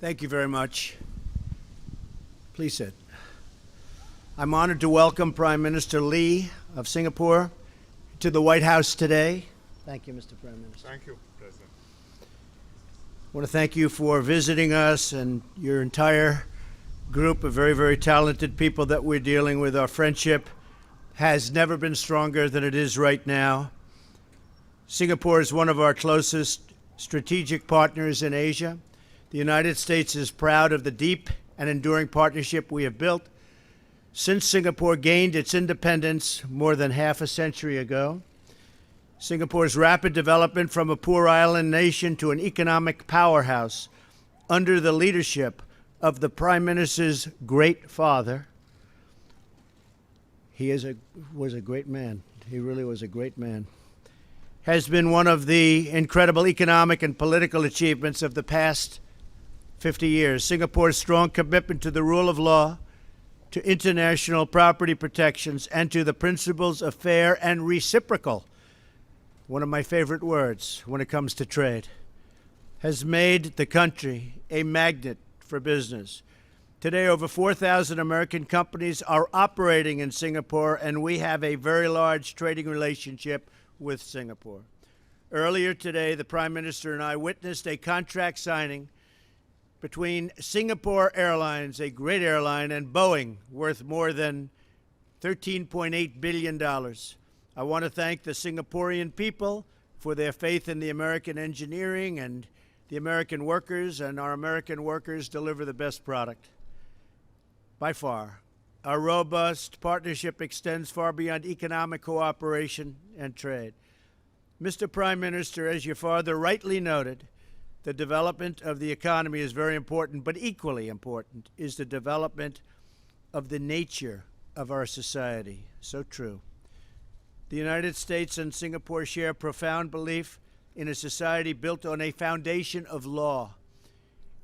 Thank you very much. Please sit. I'm honored to welcome Prime Minister Lee of Singapore to the White House today. Thank you, Mr. Prime Minister. Thank you, President. I want to thank you for visiting us and your entire group of very, very talented people that we're dealing with. Our friendship has never been stronger than it is right now. Singapore is one of our closest strategic partners in Asia. The United States is proud of the deep and enduring partnership we have built since Singapore gained its independence more than half a century ago. Singapore's rapid development from a poor island nation to an economic powerhouse under the leadership of the Prime Minister's great father. He was a great man. He really was a great man. Has been one of the incredible economic and political achievements of the past 50 years. Singapore's strong commitment to the rule of law, to international property protections, and to the principles of fair and reciprocal, one of my favorite words when it comes to trade, has made the country a magnet for business. Today, over 4,000 American companies are operating in Singapore, and we have a very large trading relationship with Singapore. Earlier today, the Prime Minister and I witnessed a contract signing between Singapore Airlines, a great airline, and Boeing, worth more than $13.8 billion. I want to thank the Singaporean people for their faith in the American engineering and the American workers, and our American workers deliver the best product. By far, our robust partnership extends far beyond economic cooperation and trade. Mr. Prime Minister, as your father rightly noted, the development of the economy is very important, but equally important is the development of the nature of our society. So true. The United States and Singapore share profound belief in a society built on a foundation of law.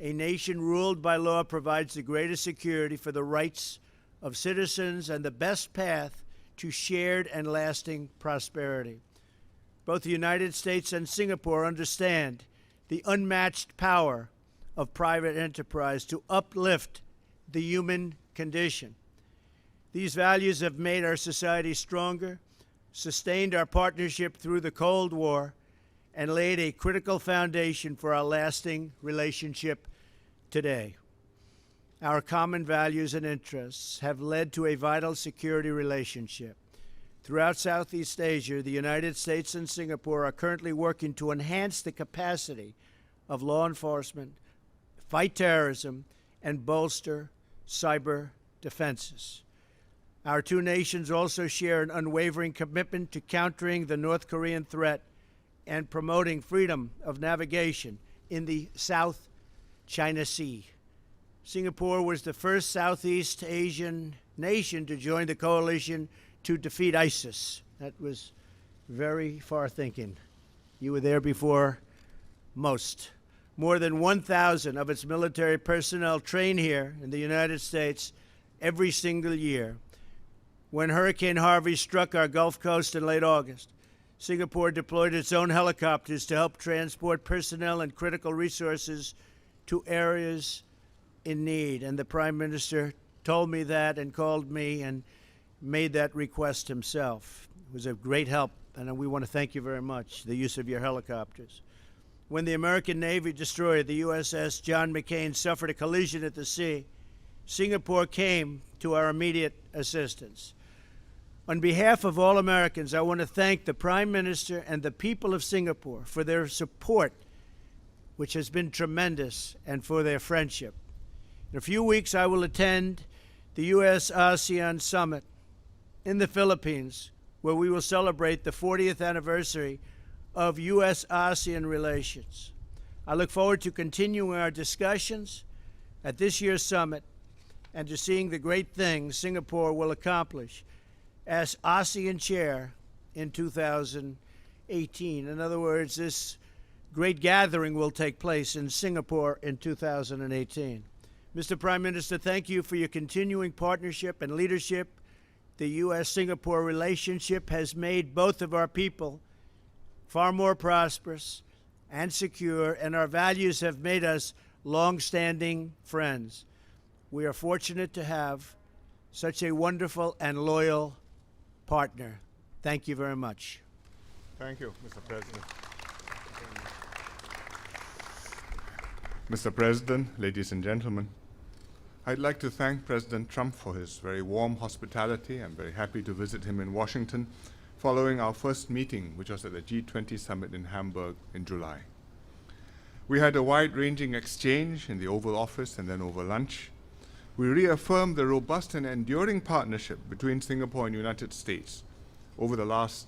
A nation ruled by law provides the greatest security for the rights of citizens and the best path to shared and lasting prosperity. Both the United States and Singapore understand the unmatched power of private enterprise to uplift the human condition. These values have made our society stronger, sustained our partnership through the Cold War, and laid a critical foundation for our lasting relationship today. Our common values and interests have led to a vital security relationship. Throughout Southeast Asia, the United States and Singapore are currently working to enhance the capacity of law enforcement, fight terrorism, and bolster cyber defenses. Our two nations also share an unwavering commitment to countering the North Korean threat and promoting freedom of navigation in the South China Sea. Singapore was the first Southeast Asian nation to join the coalition to defeat ISIS. That was very far thinking. You were there before most. More than 1,000 of its military personnel train here in the United States every single year. When Hurricane Harvey struck our Gulf Coast in late August, Singapore deployed its own helicopters to help transport personnel and critical resources to areas in need. And the Prime Minister told me that and called me and made that request himself. It was a great help, and we want to thank you very much, the use of your helicopters. When the American Navy destroyer, the USS John McCain, suffered a collision at the sea, Singapore came to our immediate assistance. On behalf of all Americans, I want to thank the Prime Minister and the people of Singapore for their support, which has been tremendous, and for their friendship. In a few weeks, I will attend the U.S.-ASEAN Summit in the Philippines, where we will celebrate the 40th anniversary of U.S.-ASEAN relations. I look forward to continuing our discussions at this year's summit and to seeing the great things Singapore will accomplish as ASEAN chair in 2018. In other words, this great gathering will take place in Singapore in 2018. Mr. Prime Minister, thank you for your continuing partnership and leadership. The U.S.-Singapore relationship has made both of our people far more prosperous and secure, and our values have made us long-standing friends. We are fortunate to have such a wonderful and loyal partner. Thank you very much. Thank you, Mr. President. Mr. President, ladies and gentlemen, I'd like to thank President Trump for his very warm hospitality. I'm very happy to visit him in Washington following our first meeting, which was at the G20 summit in Hamburg in July. We had a wide-ranging exchange in the Oval Office and then over lunch. We reaffirmed the robust and enduring partnership between Singapore and the United States over the last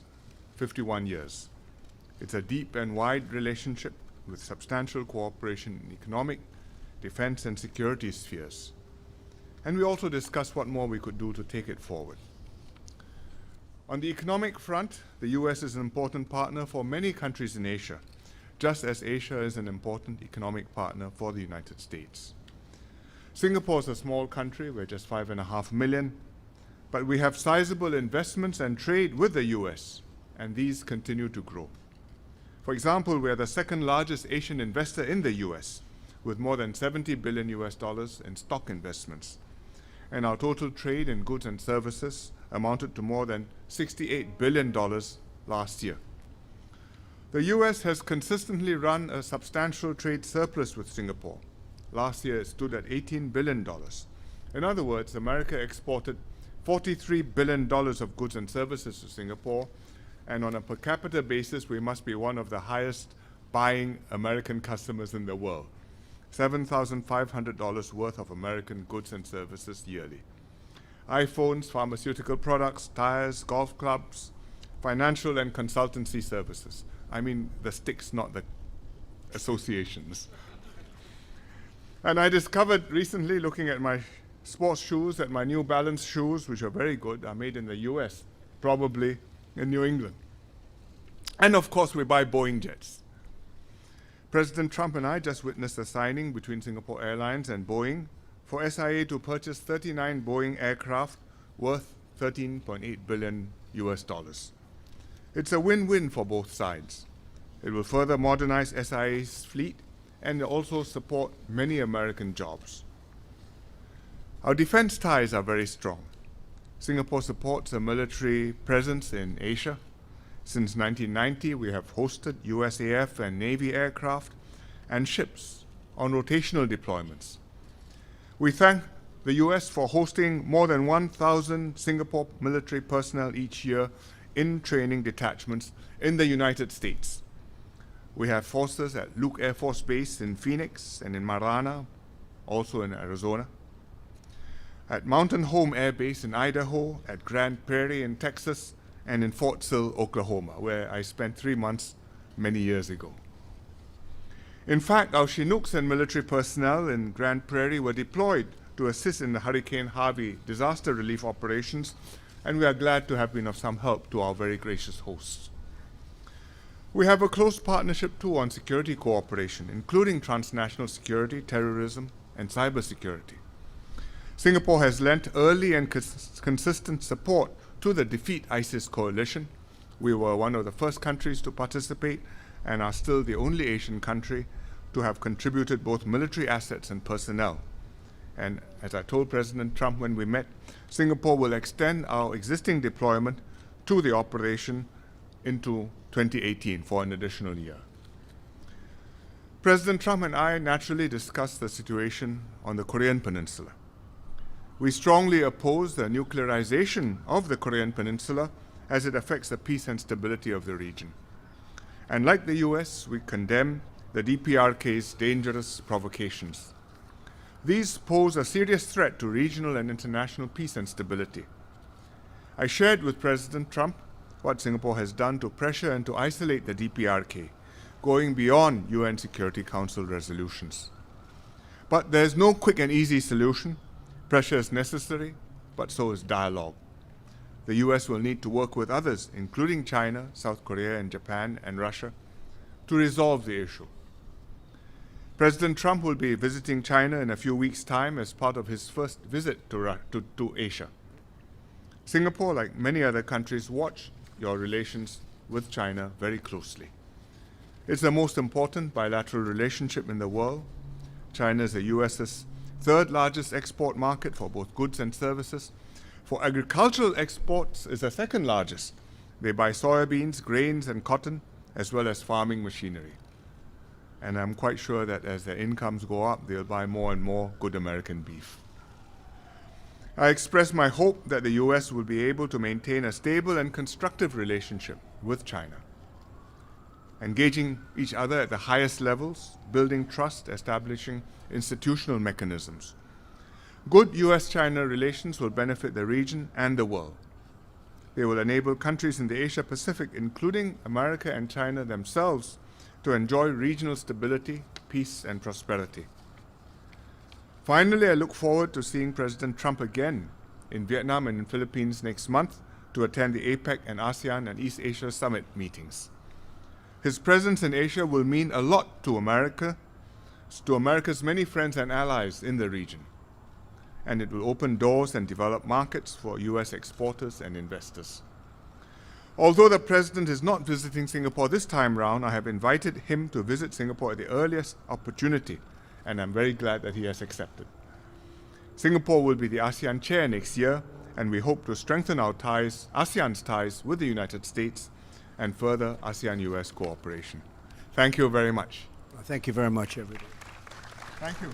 51 years. It's a deep and wide relationship with substantial cooperation in economic, defense, and security spheres. And we also discussed what more we could do to take it forward. On the economic front, the US is an important partner for many countries in Asia, just as Asia is an important economic partner for the United States. Singapore is a small country, we're just 5.5 million, but we have sizable investments and trade with the US, and these continue to grow. For example, we are the second largest Asian investor in the US, with more than $70 billion in stock investments. And our total trade in goods and services amounted to more than $68 billion last year. The US has consistently run a substantial trade surplus with Singapore. Last year it stood at $18 billion. In other words, America exported $43 billion of goods and services to Singapore, and on a per capita basis, we must be one of the highest buying American customers in the world. $7,500 worth of American goods and services yearly. iPhones, pharmaceutical products, tires, golf clubs, financial and consultancy services. I mean the sticks, not the associations. And I discovered recently, looking at my sports shoes, that my New Balance shoes, which are very good, are made in the US, probably in New England. And of course, we buy Boeing jets. President Trump and I just witnessed a signing between Singapore Airlines and Boeing for SIA to purchase 39 Boeing aircraft worth $13.8 billion. It's a win-win for both sides. It will further modernize SIA's fleet and also support many American jobs. Our defense ties are very strong. Singapore supports a military presence in Asia. Since 1990, we have hosted USAF and Navy aircraft and ships on rotational deployments. We thank the US for hosting more than 1,000 Singapore military personnel each year in training detachments in the United States. We have forces at Luke Air Force Base in Phoenix and in Marana, also in Arizona, at Mountain Home Air Base in Idaho, at Grand Prairie in Texas, and in Fort Sill, Oklahoma, where I spent 3 months many years ago. In fact, our Chinooks and military personnel in Grand Prairie were deployed to assist in the Hurricane Harvey disaster relief operations, and we are glad to have been of some help to our very gracious hosts. We have a close partnership too on security cooperation, including transnational security, terrorism, and cybersecurity. Singapore has lent early and consistent support to the Defeat ISIS coalition. We were one of the first countries to participate and are still the only Asian country to have contributed both military assets and personnel. And as I told President Trump when we met, Singapore will extend our existing deployment to the operation into 2018 for an additional year. President Trump and I naturally discussed the situation on the Korean Peninsula. We strongly oppose the nuclearization of the Korean Peninsula as it affects the peace and stability of the region. And like the US, we condemn the DPRK's dangerous provocations. These pose a serious threat to regional and international peace and stability. I shared with President Trump what Singapore has done to pressure and to isolate the DPRK, going beyond UN Security Council resolutions. But there's no quick and easy solution. Pressure is necessary, but so is dialogue. The US will need to work with others, including China, South Korea, and Japan, and Russia, to resolve the issue. President Trump will be visiting China in a few weeks' time as part of his first visit to Asia. Singapore, like many other countries, watch your relations with China very closely. It's the most important bilateral relationship in the world. China is the US's third largest export market for both goods and services. For agricultural exports, is the second largest. They buy soybeans, grains, and cotton, as well as farming machinery. And I'm quite sure that as their incomes go up, they'll buy more and more good American beef. I express my hope that the US will be able to maintain a stable and constructive relationship with China, engaging each other at the highest levels, building trust, establishing institutional mechanisms. Good US-China relations will benefit the region and the world. They will enable countries in the Asia-Pacific, including America and China themselves, to enjoy regional stability, peace, and prosperity. Finally, I look forward to seeing President Trump again in Vietnam and in Philippines next month to attend the APEC and ASEAN and East Asia Summit meetings. His presence in Asia will mean a lot to America's many friends and allies in the region, and it will open doors and develop markets for US exporters and investors. Although the President is not visiting Singapore this time round, I have invited him to visit Singapore at the earliest opportunity, and I'm very glad that he has accepted. Singapore will be the ASEAN chair next year, and we hope to strengthen our ties, ASEAN's ties with the United States, and further ASEAN-US cooperation. Thank you very much. Thank you very much, everybody. Thank you.